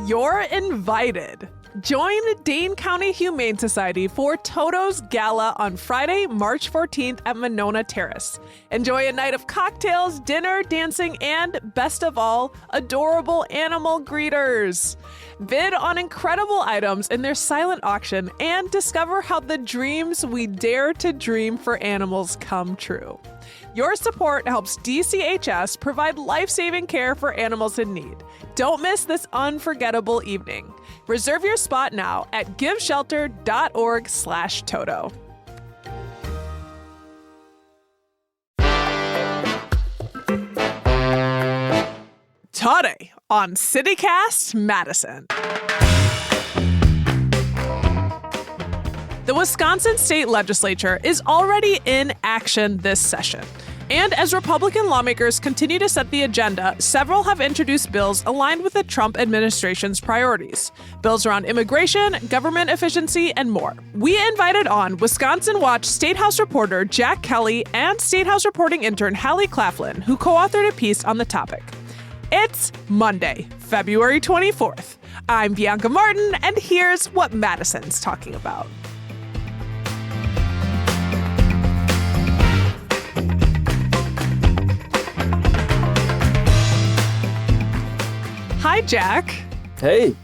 You're invited. Join Dane County Humane Society for Toto's Gala on Friday, March 14th at Monona Terrace. Enjoy a night of cocktails, dinner, dancing, and, best of all, adorable animal greeters. Bid on incredible items in their silent auction and discover how the dreams we dare to dream for animals come true. Your support helps DCHS provide life-saving care for animals in need. Don't miss this unforgettable evening. Reserve your spot now at giveshelter.org/Toto. Today on CityCast Madison. The Wisconsin State Legislature is already in action this session. And as Republican lawmakers continue to set the agenda, several have introduced bills aligned with the Trump administration's priorities. Bills around immigration, government efficiency, and more. We invited on Wisconsin Watch Statehouse reporter Jack Kelly and Statehouse reporting intern Hallie Claflin, who co-authored a piece on the topic. It's Monday, February 24th. I'm Bianca Martin, and here's what Madison's talking about. Hi, Jack. Hey.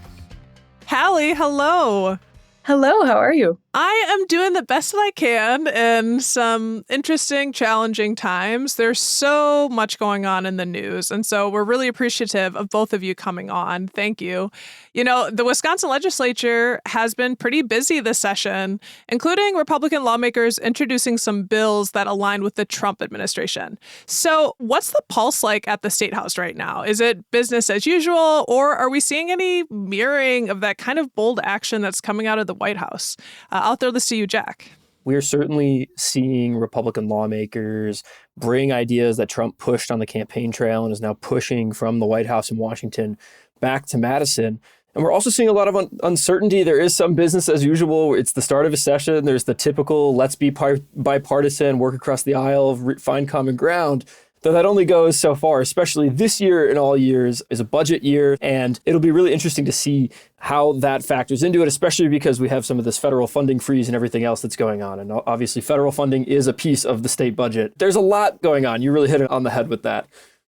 Hallie, hello. Hello, how are you? I am doing the best that I can in some interesting, challenging times. There's so much going on in the news, and so we're really appreciative of both of you coming on. Thank you. You know, the Wisconsin legislature has been pretty busy this session, including Republican lawmakers introducing some bills that align with the Trump administration. So what's the pulse like at the State House right now? Is it business as usual, or are we seeing any mirroring of that kind of bold action that's coming out of the White House? I'll throw this to you, Jack. We're certainly seeing Republican lawmakers bring ideas that Trump pushed on the campaign trail and is now pushing from the White House in Washington back to Madison. And we're also seeing a lot of uncertainty. There is some business as usual. It's the start of a session. There's the typical let's be bipartisan, work across the aisle, find common ground. Though that only goes so far, especially this year and all years is a budget year. And it'll be really interesting to see how that factors into it, especially because we have some of this federal funding freeze and everything else that's going on. And obviously, federal funding is a piece of the state budget. There's a lot going on. You really hit it on the head with that.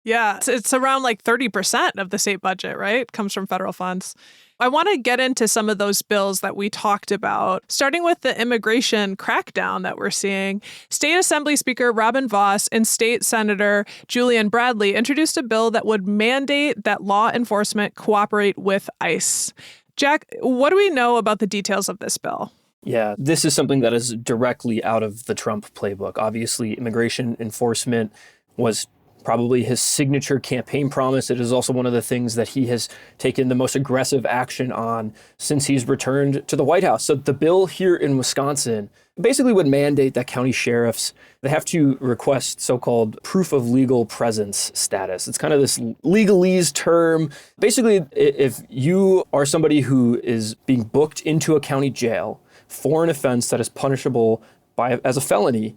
Yeah, it's around like 30% of the state budget, right? Comes from federal funds. I want to get into some of those bills that we talked about, starting with the immigration crackdown that we're seeing. State Assembly Speaker Robin Vos and State Senator Julian Bradley introduced a bill that would mandate that law enforcement cooperate with ICE. Jack, what do we know about the details of this bill? Yeah, this is something that is directly out of the Trump playbook. Obviously, immigration enforcement was probably his signature campaign promise. It is also one of the things that he has taken the most aggressive action on since he's returned to the White House. So the bill here in Wisconsin basically would mandate that county sheriffs, they have to request so-called proof of legal presence status. It's kind of this legalese term. Basically, if you are somebody who is being booked into a county jail for an offense that is punishable as a felony,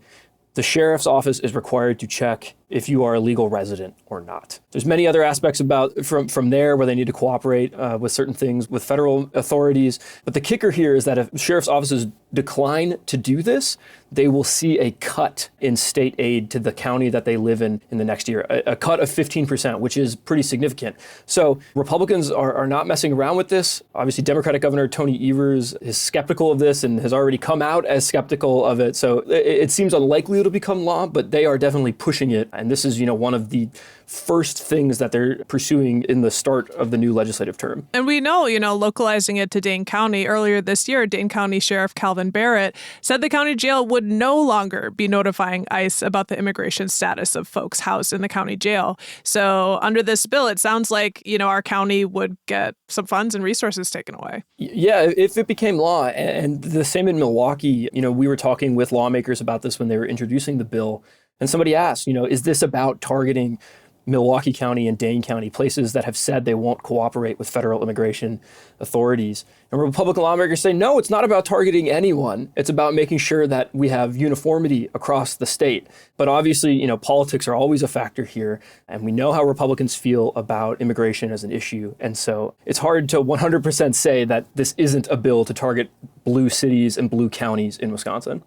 the sheriff's office is required to check if you are a legal resident or not. There's many other aspects about from there where they need to cooperate with certain things with federal authorities. But the kicker here is that if sheriff's offices decline to do this, they will see a cut in state aid to the county that they live in the next year, a cut of 15%, which is pretty significant. So Republicans are not messing around with this. Obviously, Democratic Governor Tony Evers is skeptical of this and has already come out as skeptical of it. So it seems unlikely it'll become law, but they are definitely pushing it. And this is, one of the first things that they're pursuing in the start of the new legislative term. And we know, localizing it to Dane County earlier this year, Dane County Sheriff Calvin Barrett said the county jail would no longer be notifying ICE about the immigration status of folks housed in the county jail. So under this bill, it sounds like, our county would get some funds and resources taken away. Yeah, if it became law. And the same in Milwaukee, we were talking with lawmakers about this when they were introducing the bill. And somebody asked, is this about targeting Milwaukee County and Dane County, places that have said they won't cooperate with federal immigration authorities. And Republican lawmakers say, no, it's not about targeting anyone. It's about making sure that we have uniformity across the state. But obviously, politics are always a factor here. And we know how Republicans feel about immigration as an issue. And so it's hard to 100% say that this isn't a bill to target blue cities and blue counties in Wisconsin.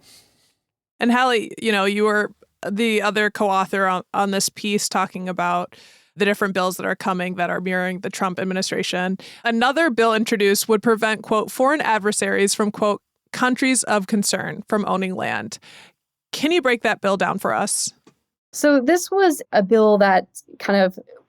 And Hallie, you were the other co-author on this piece talking about the different bills that are coming that are mirroring the Trump administration. Another bill introduced would prevent, quote, foreign adversaries from, quote, countries of concern from owning land. Can you break that bill down for us? So this was a bill that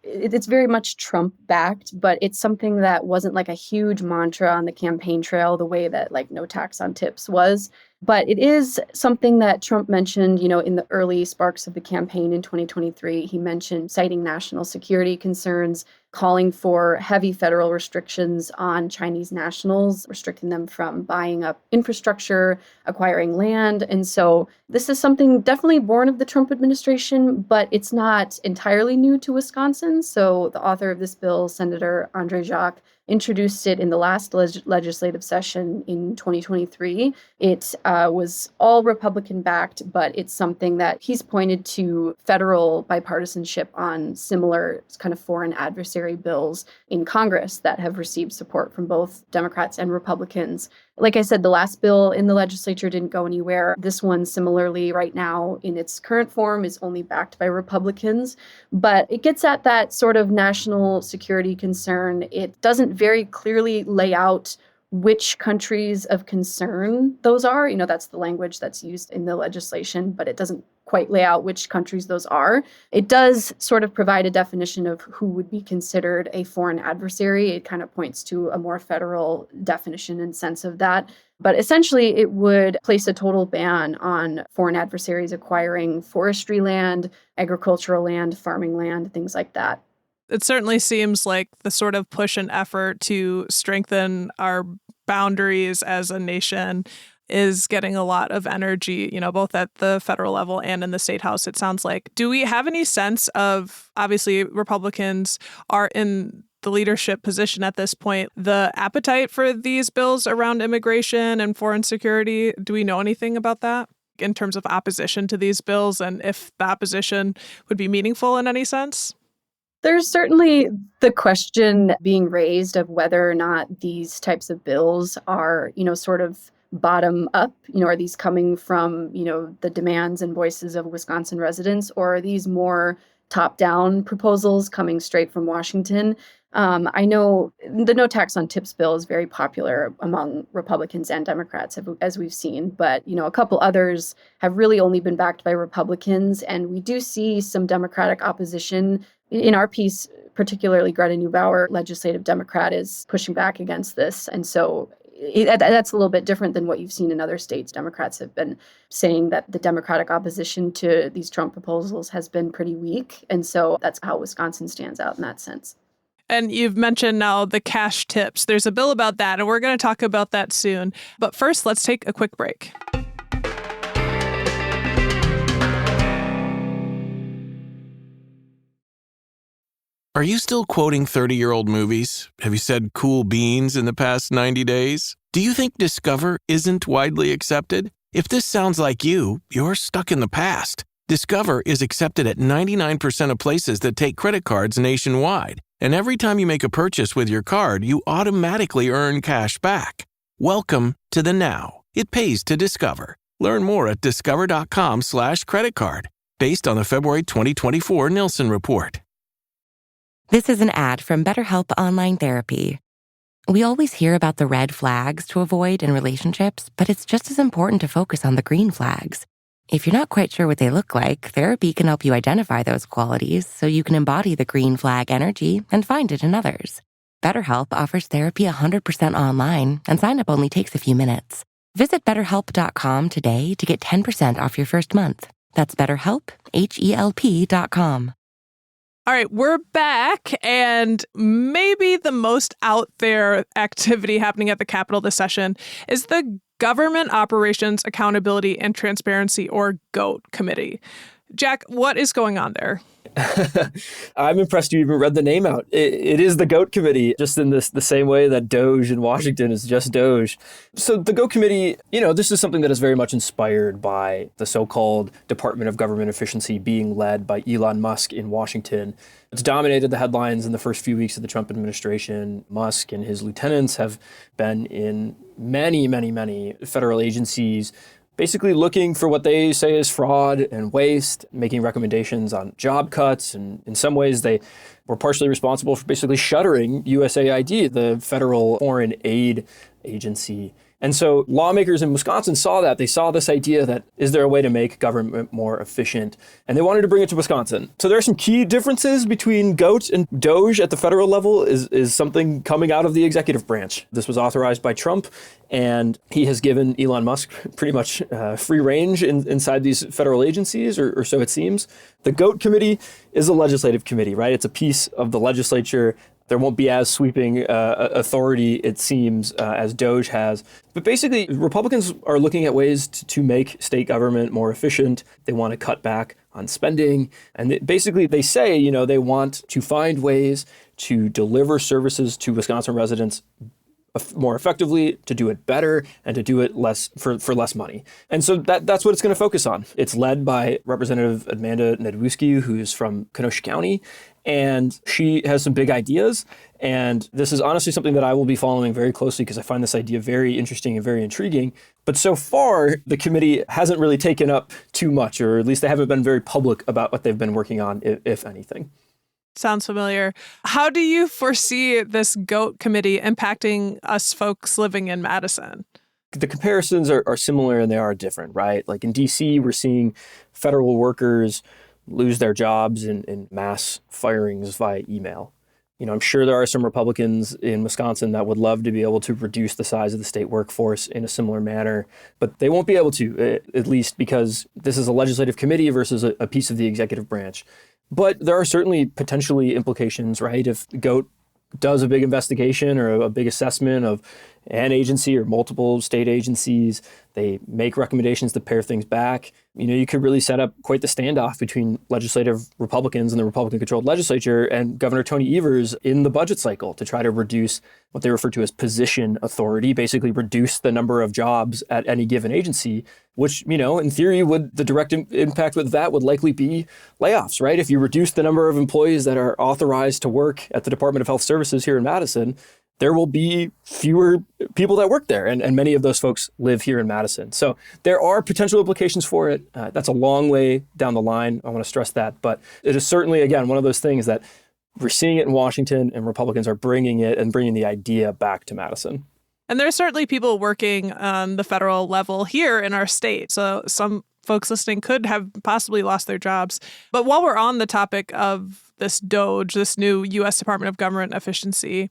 it's very much Trump-backed, but it's something that wasn't like a huge mantra on the campaign trail the way that like no tax on tips was. But it is something that Trump mentioned, in the early sparks of the campaign in 2023. He mentioned citing national security concerns, calling for heavy federal restrictions on Chinese nationals, restricting them from buying up infrastructure, acquiring land. And so this is something definitely born of the Trump administration, but it's not entirely new to Wisconsin. So the author of this bill, Senator Andre Jacques, introduced it in the last legislative session in 2023. It was all Republican-backed, but it's something that he's pointed to federal bipartisanship on similar kind of foreign adversary bills in Congress that have received support from both Democrats and Republicans. Like I said, the last bill in the legislature didn't go anywhere. This one, similarly, right now in its current form, is only backed by Republicans. But it gets at that sort of national security concern. It doesn't very clearly lay out which countries of concern those are. That's the language that's used in the legislation, but it doesn't quite lay out which countries those are. It does sort of provide a definition of who would be considered a foreign adversary. It kind of points to a more federal definition and sense of that. But essentially, it would place a total ban on foreign adversaries acquiring forestry land, agricultural land, farming land, things like that. It certainly seems like the sort of push and effort to strengthen our boundaries as a nation is getting a lot of energy, both at the federal level and in the state house, it sounds like. Do we have any sense of, obviously, Republicans are in the leadership position at this point, the appetite for these bills around immigration and foreign security? Do we know anything about that in terms of opposition to these bills and if the opposition would be meaningful in any sense? There's certainly the question being raised of whether or not these types of bills are, sort of bottom up, are these coming from, the demands and voices of Wisconsin residents, or are these more top down proposals coming straight from Washington? I know the no tax on tips bill is very popular among Republicans and Democrats, as we've seen, but, a couple others have really only been backed by Republicans. And we do see some Democratic opposition. In our piece, particularly Greta Neubauer, legislative Democrat, is pushing back against this. And so that's a little bit different than what you've seen in other states. Democrats have been saying that the Democratic opposition to these Trump proposals has been pretty weak. And so that's how Wisconsin stands out in that sense. And you've mentioned now the cash tips. There's a bill about that, and we're going to talk about that soon. But first, let's take a quick break. Are you still quoting 30-year-old movies? Have you said cool beans in the past 90 days? Do you think Discover isn't widely accepted? If this sounds like you, you're stuck in the past. Discover is accepted at 99% of places that take credit cards nationwide. And every time you make a purchase with your card, you automatically earn cash back. Welcome to the now. It pays to Discover. Learn more at discover.com/credit card, based on the February 2024 Nielsen report. This is an ad from BetterHelp Online Therapy. We always hear about the red flags to avoid in relationships, but it's just as important to focus on the green flags. If you're not quite sure what they look like, therapy can help you identify those qualities so you can embody the green flag energy and find it in others. BetterHelp offers therapy 100% online, and sign-up only takes a few minutes. Visit BetterHelp.com today to get 10% off your first month. That's BetterHelp, HELP.com. All right, we're back, and maybe the most out there activity happening at the Capitol this session is the Government Operations Accountability and Transparency, or GOAT, Committee. Jack, what is going on there? I'm impressed you even read the name out. It is the GOAT Committee, just in the same way that Doge in Washington is just Doge. So the GOAT Committee, this is something that is very much inspired by the so-called Department of Government Efficiency being led by Elon Musk in Washington. It's dominated the headlines in the first few weeks of the Trump administration. Musk and his lieutenants have been in many, many, many federal agencies, basically looking for what they say is fraud and waste, making recommendations on job cuts. And in some ways, they were partially responsible for basically shuttering USAID, the federal foreign aid agency. And so lawmakers in Wisconsin saw that. They saw this idea that, is there a way to make government more efficient? And they wanted to bring it to Wisconsin. So there are some key differences between GOAT and Doge at the federal level is something coming out of the executive branch. This was authorized by Trump, and he has given Elon Musk pretty much free range inside these federal agencies, or so it seems. The GOAT committee is a legislative committee, right? It's a piece of the legislature. There won't be as sweeping authority, it seems, as Doge has. But basically, Republicans are looking at ways to make state government more efficient. They want to cut back on spending. And they say, they want to find ways to deliver services to Wisconsin residents more effectively, to do it better, and to do it less for less money. And so that's what it's going to focus on. It's led by Representative Amanda Nedwiski, who's from Kenosha County, and she has some big ideas. And this is honestly something that I will be following very closely because I find this idea very interesting and very intriguing. But so far, the committee hasn't really taken up too much, or at least they haven't been very public about what they've been working on, if anything. Sounds familiar. How do you foresee this GOAT committee impacting us folks living in Madison? The comparisons are similar and they are different, right? Like in DC, we're seeing federal workers lose their jobs in mass firings via email. I'm sure there are some Republicans in Wisconsin that would love to be able to reduce the size of the state workforce in a similar manner, but they won't be able to, at least because this is a legislative committee versus a piece of the executive branch. But there are certainly potentially implications, right? If GOAT does a big investigation or a big assessment of an agency or multiple state agencies, they make recommendations to pare things back. You could really set up quite the standoff between legislative Republicans and the Republican-controlled legislature and Governor Tony Evers in the budget cycle to try to reduce what they refer to as position authority, basically reduce the number of jobs at any given agency, which, in theory, the direct impact with that would likely be layoffs, right? If you reduce the number of employees that are authorized to work at the Department of Health Services here in Madison, there will be fewer people that work there. And many of those folks live here in Madison. So there are potential implications for it. That's a long way down the line. I want to stress that. But it is certainly, again, one of those things that we're seeing it in Washington and Republicans are bringing it and bringing the idea back to Madison. And there's certainly people working on the federal level here in our state. So some folks listening could have possibly lost their jobs. But while we're on the topic of this DOGE, this new U.S. Department of Government Efficiency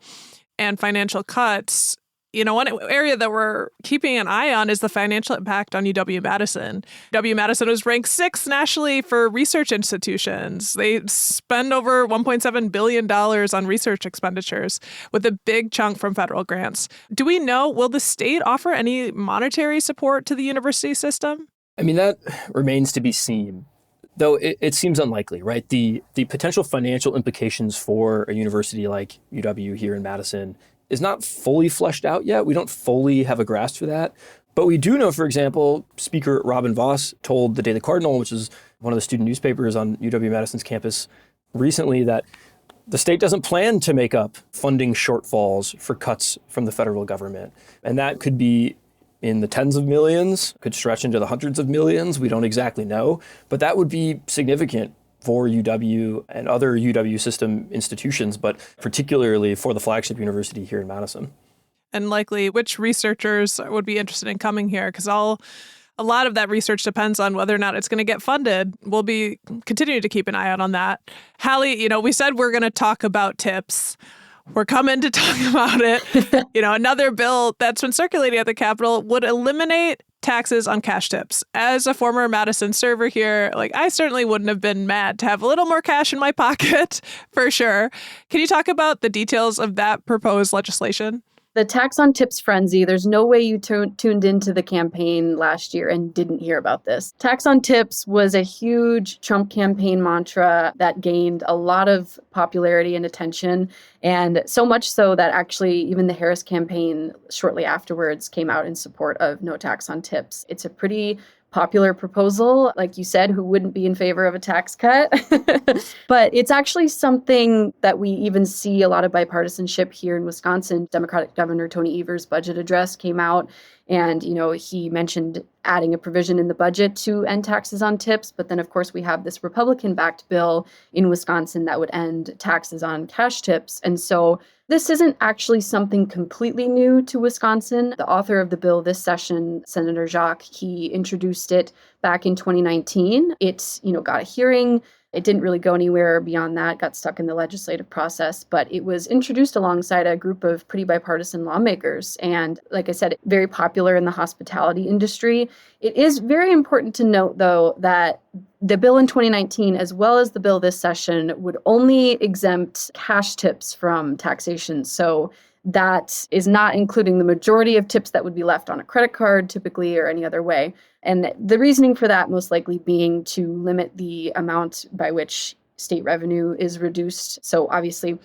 and financial cuts, one area that we're keeping an eye on is the financial impact on UW-Madison. UW-Madison was ranked 6th nationally for research institutions. They spend over $1.7 billion on research expenditures, with a big chunk from federal grants. Do we know, will the state offer any monetary support to the university system? That remains to be seen. Though it seems unlikely, right? The potential financial implications for a university like UW here in Madison is not fully fleshed out yet. We don't fully have a grasp for that. But we do know, for example, Speaker Robin Voss told the Daily Cardinal, which is one of the student newspapers on UW-Madison's campus recently, that the state doesn't plan to make up funding shortfalls for cuts from the federal government. And that could be in the tens of millions, could stretch into the hundreds of millions. We don't exactly know, but that would be significant for UW and other UW system institutions, but particularly for the flagship university here in Madison. And likely which researchers would be interested in coming here, because a lot of that research depends on whether or not it's going to get funded. We'll be continuing to keep an eye out on that. Hallie, we said we're going to talk about tips. We're coming to talk about it. Another bill that's been circulating at the Capitol would eliminate taxes on cash tips. As a former Madison server here, I certainly wouldn't have been mad to have a little more cash in my pocket, for sure. Can you talk about the details of that proposed legislation? The tax on tips frenzy, there's no way you tuned into the campaign last year and didn't hear about this. Tax on tips was a huge Trump campaign mantra that gained a lot of popularity and attention. And so much so that actually even the Harris campaign shortly afterwards came out in support of no tax on tips. It's a pretty popular proposal. Like you said, who wouldn't be in favor of a tax cut? But it's actually something that we even see a lot of bipartisanship here in Wisconsin. Democratic Governor Tony Evers' budget address came out and, he mentioned adding a provision in the budget to end taxes on tips. But then, of course, we have this Republican-backed bill in Wisconsin that would end taxes on cash tips. And so this isn't actually something completely new to Wisconsin. The author of the bill this session, Senator Jacques, he introduced it back in 2019. It, got a hearing. It didn't really go anywhere beyond that, got stuck in the legislative process, but it was introduced alongside a group of pretty bipartisan lawmakers. And like I said, very popular in the hospitality industry. It is very important to note, though, that the bill in 2019, as well as the bill this session, would only exempt cash tips from taxation. So that is not including the majority of tips that would be left on a credit card, typically, or any other way. And the reasoning for that most likely being to limit the amount by which state revenue is reduced. So obviously,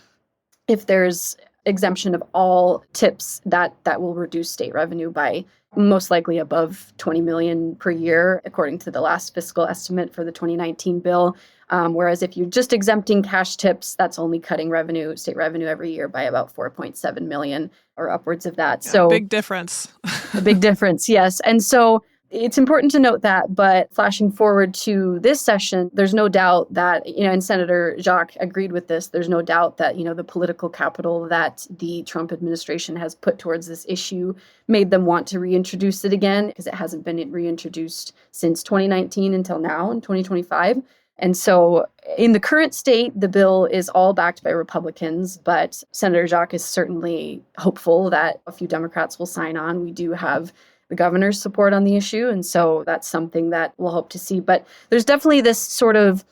if there's exemption of all tips, that will reduce state revenue by most likely above $20 million per year, according to the last fiscal estimate for the 2019 bill. Whereas if you're just exempting cash tips, that's only cutting state revenue every year by about $4.7 million or upwards of that. Yeah, so big difference. A big difference, yes. And so it's important to note that, but flashing forward to this session, there's no doubt that, and Senator Jacques agreed with this, there's no doubt that, the political capital that the Trump administration has put towards this issue made them want to reintroduce it again, because it hasn't been reintroduced since 2019 until now in 2025. And so in the current state, the bill is all backed by Republicans, but Senator Jacques is certainly hopeful that a few Democrats will sign on. We do have the governor's support on the issue, and so that's something that we'll hope to see. But there's definitely this sort of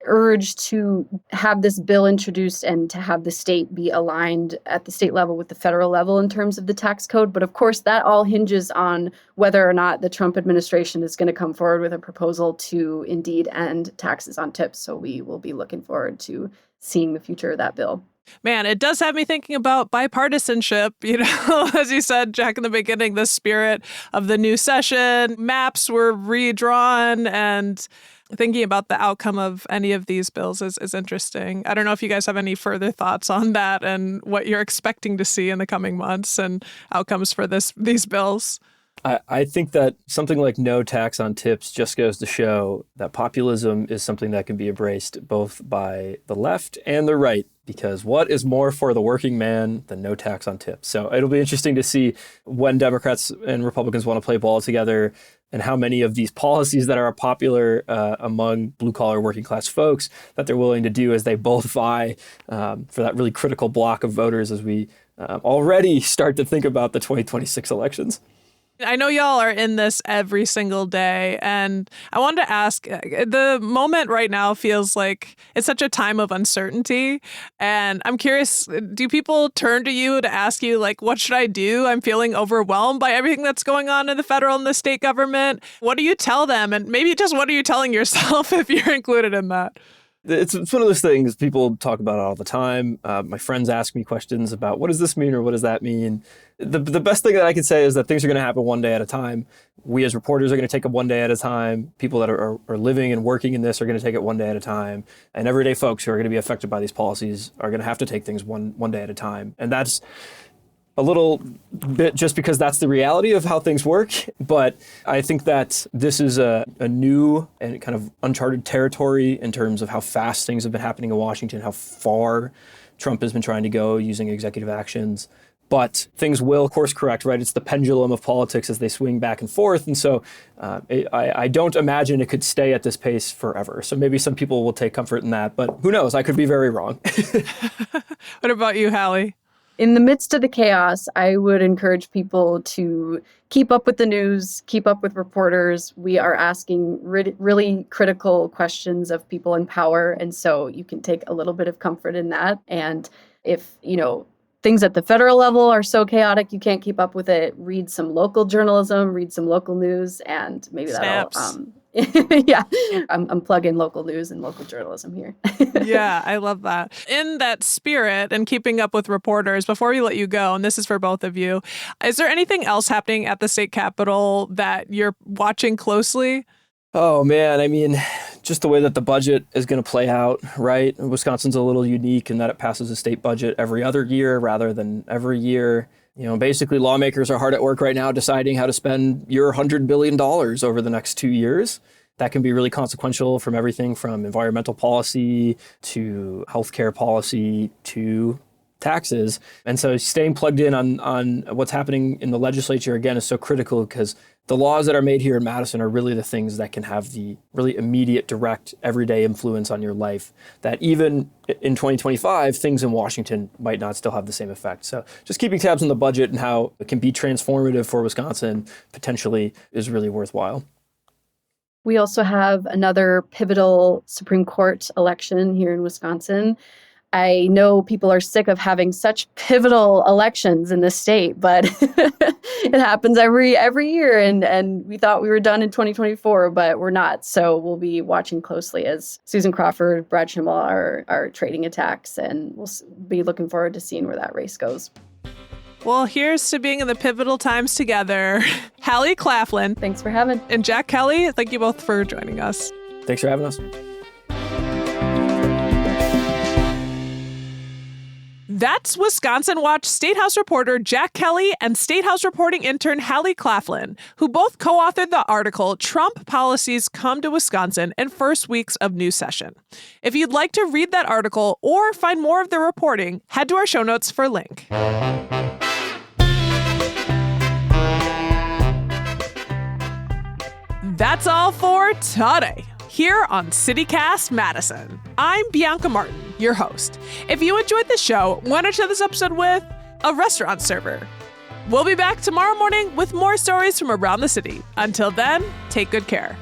urge to have this bill introduced and to have the state be aligned at the state level with the federal level in terms of the tax code. But of course, that all hinges on whether or not the Trump administration is going to come forward with a proposal to indeed end taxes on tips. So we will be looking forward to seeing the future of that bill. Man, it does have me thinking about bipartisanship. As you said, Jack, in the beginning, the spirit of the new session, maps were redrawn, and thinking about the outcome of any of these bills is interesting. I don't know if you guys have any further thoughts on that and what you're expecting to see in the coming months and outcomes for these bills. I think that something like no tax on tips just goes to show that populism is something that can be embraced both by the left and the right, because what is more for the working man than no tax on tips? So it'll be interesting to see when Democrats and Republicans want to play ball together and how many of these policies that are popular among blue-collar working-class folks that they're willing to do as they both vie for that really critical block of voters as we already start to think about the 2026 elections. I know y'all are in this every single day, and I wanted to ask, the moment right now feels like it's such a time of uncertainty, and I'm curious, do people turn to you to ask you, like, what should I do? I'm feeling overwhelmed by everything that's going on in the federal and the state government. What do you tell them? And maybe just what are you telling yourself if you're included in that? It's one of those things people talk about all the time. My friends ask me questions about what does this mean or what does that mean? The best thing that I can say is that things are going to happen one day at a time. We as reporters are going to take it one day at a time. People that are living and working in this are going to take it one day at a time. And everyday folks who are going to be affected by these policies are going to have to take things one day at a time. And that's a little bit just because that's the reality of how things work. But I think that this is a new and kind of uncharted territory in terms of how fast things have been happening in Washington, how far Trump has been trying to go using executive actions. But things will course correct, right? It's the pendulum of politics as they swing back and forth. And so I don't imagine it could stay at this pace forever. So maybe some people will take comfort in that, but who knows? I could be very wrong. What about you, Hallie? In the midst of the chaos, I would encourage people to keep up with the news, keep up with reporters. We are asking really critical questions of people in power. And so you can take a little bit of comfort in that. And if, things at the federal level are so chaotic you can't keep up with it. Read some local journalism, read some local news, and maybe Snaps. Yeah, I'm plugging local news and local journalism here. Yeah, I love that. In that spirit and keeping up with reporters, before we let you go, and this is for both of you, is there anything else happening at the state capitol that you're watching closely? Oh, man. I mean, just the way that the budget is going to play out, right? Wisconsin's a little unique in that it passes a state budget every other year rather than every year. Basically, lawmakers are hard at work right now deciding how to spend your $100 billion over the next 2 years. That can be really consequential from everything from environmental policy to healthcare policy to taxes. And so staying plugged in on what's happening in the legislature, again, is so critical because the laws that are made here in Madison are really the things that can have the really immediate, direct, everyday influence on your life that even in 2025, things in Washington might not still have the same effect. So just keeping tabs on the budget and how it can be transformative for Wisconsin potentially is really worthwhile. We also have another pivotal Supreme Court election here in Wisconsin. I know people are sick of having such pivotal elections in this state, but it happens every year. And we thought we were done in 2024, but we're not. So we'll be watching closely as Susan Crawford, Brad Schimmel are trading attacks, and we'll be looking forward to seeing where that race goes. Well, here's to being in the pivotal times together. Hallie Claflin. Thanks for having. And Jack Kelly, thank you both for joining us. Thanks for having us. That's Wisconsin Watch Statehouse reporter Jack Kelly and Statehouse reporting intern Hallie Claflin, who both co-authored the article Trump Policies Come to Wisconsin in First Weeks of New Session. If you'd like to read that article or find more of their reporting, head to our show notes for a link. That's all for today. Here on CityCast Madison. I'm Bianca Martin, your host. If you enjoyed the show, why not share this episode with a restaurant server? We'll be back tomorrow morning with more stories from around the city. Until then, take good care.